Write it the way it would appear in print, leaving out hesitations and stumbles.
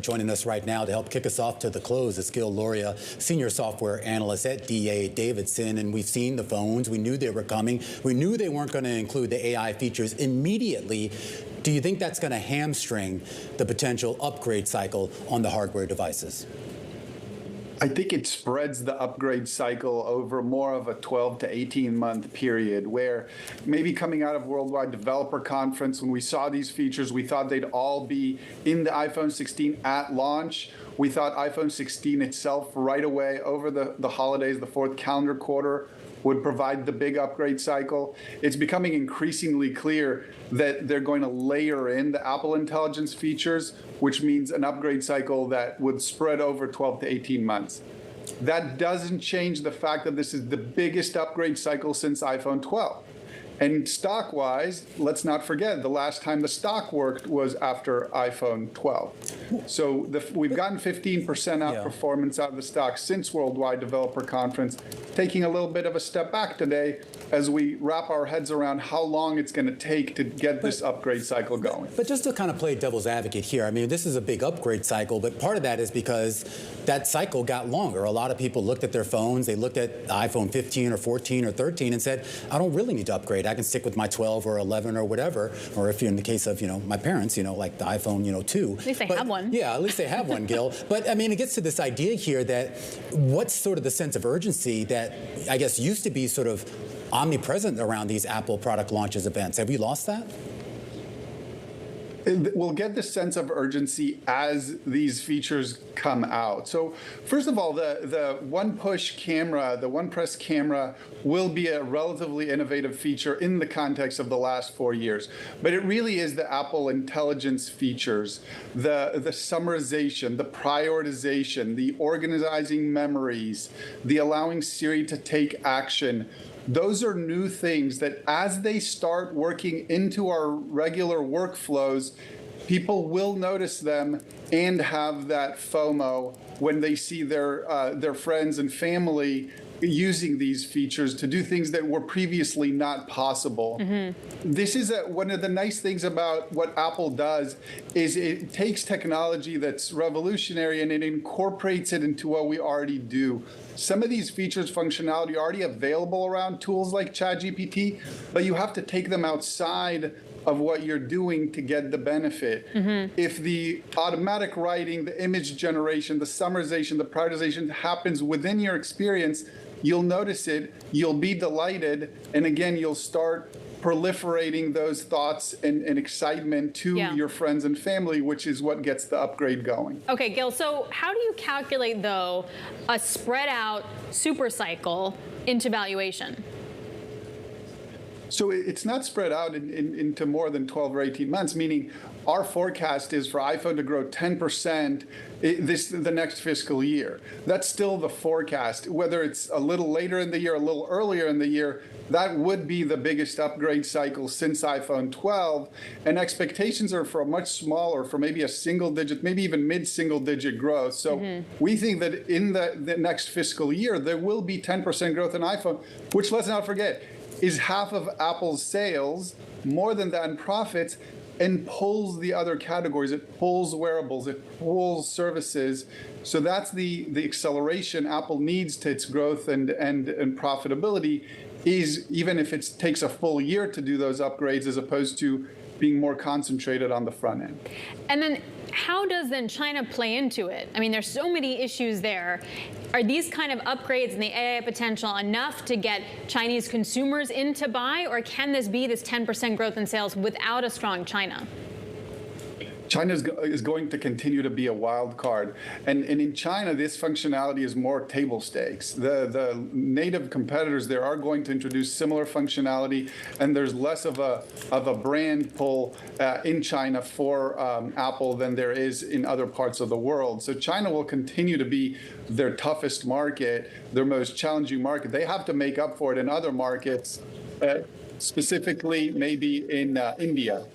Joining us right now to help kick us off to the close is Gil Luria, Senior Software Analyst at DA Davidson. And we've seen the phones. We knew they were coming. We knew they weren't going to include the AI features immediately. Do you think that's going to hamstring the potential upgrade cycle on the hardware devices? I think it spreads the upgrade cycle over more of a 12 to 18-month period where maybe coming out of Worldwide Developer Conference, when we saw these features, we thought they'd all be in the iPhone 16 at launch. We thought iPhone 16 itself right away over the holidays, the fourth calendar quarter, would provide the big upgrade cycle. It's becoming increasingly clear that they're going to layer in the Apple Intelligence features, which means an upgrade cycle that would spread over 12 to 18 months. That doesn't change the fact that this is the biggest upgrade cycle since iPhone 12. And stock-wise, let's not forget, the last time the stock worked was after iPhone 12. So we've gotten 15% outperformance out of the stock since Worldwide Developer Conference, taking a little bit of a step back today as we wrap our heads around how long it's going to take to get this upgrade cycle going. But just to kind of play devil's advocate here, I mean, this is a big upgrade cycle, but part of that is because that cycle got longer. A lot of people looked at their phones, they looked at the iPhone 15 or 14 or 13 and said, I don't really need to upgrade. I can stick with my 12 or 11 or whatever. Or if you're in the case of, my parents, like the iPhone, 2. At least they have one. Yeah, at least they have one, Gil. But I mean, it gets to this idea here that what's sort of the sense of urgency that I guess used to be sort of omnipresent around these Apple product launches events. Have we lost that? We'll get the sense of urgency as these features come out. So first of all, the one push camera, the one press camera will be a relatively innovative feature in the context of the last 4 years. But it really is the Apple Intelligence features, the summarization, the prioritization, the organizing memories, the allowing Siri to take action. Those are new things that as they start working into our regular workflows, people will notice them and have that FOMO when they see their friends and family using these features to do things that were previously not possible. Mm-hmm. This is one of the nice things about what Apple does is it takes technology that's revolutionary and it incorporates it into what we already do. Some of these features, functionality are already available around tools like ChatGPT, but you have to take them outside of what you're doing to get the benefit. Mm-hmm. If the automatic writing, the image generation, the summarization, the prioritization happens within your experience, you'll notice it, you'll be delighted, and again, you'll start proliferating those thoughts and excitement to your friends and family, which is what gets the upgrade going. Okay, Gil, so how do you calculate, though, a spread out super cycle into valuation? So it's not spread out into more than 12 or 18 months, meaning our forecast is for iPhone to grow 10% the next fiscal year. That's still the forecast. Whether it's a little later in the year, a little earlier in the year, that would be the biggest upgrade cycle since iPhone 12. And expectations are for a much smaller, for maybe a single digit, maybe even mid-single digit growth. So we think that in the next fiscal year, there will be 10% growth in iPhone, which let's not forget, is half of Apple's sales, more than that in profits, and pulls the other categories. It pulls wearables, it pulls services. So that's the acceleration Apple needs to its growth and profitability, is even if it takes a full year to do those upgrades as opposed to being more concentrated on the front end. And then how does then China play into it? I mean, there's so many issues there. Are these kind of upgrades and the AI potential enough to get Chinese consumers in to buy, or can this be this 10% growth in sales without a strong China? China is going to continue to be a wild card. And in China, this functionality is more table stakes. The native competitors there are going to introduce similar functionality, and there's less of a brand pull in China for Apple than there is in other parts of the world. So China will continue to be their toughest market, their most challenging market. They have to make up for it in other markets, specifically maybe in India.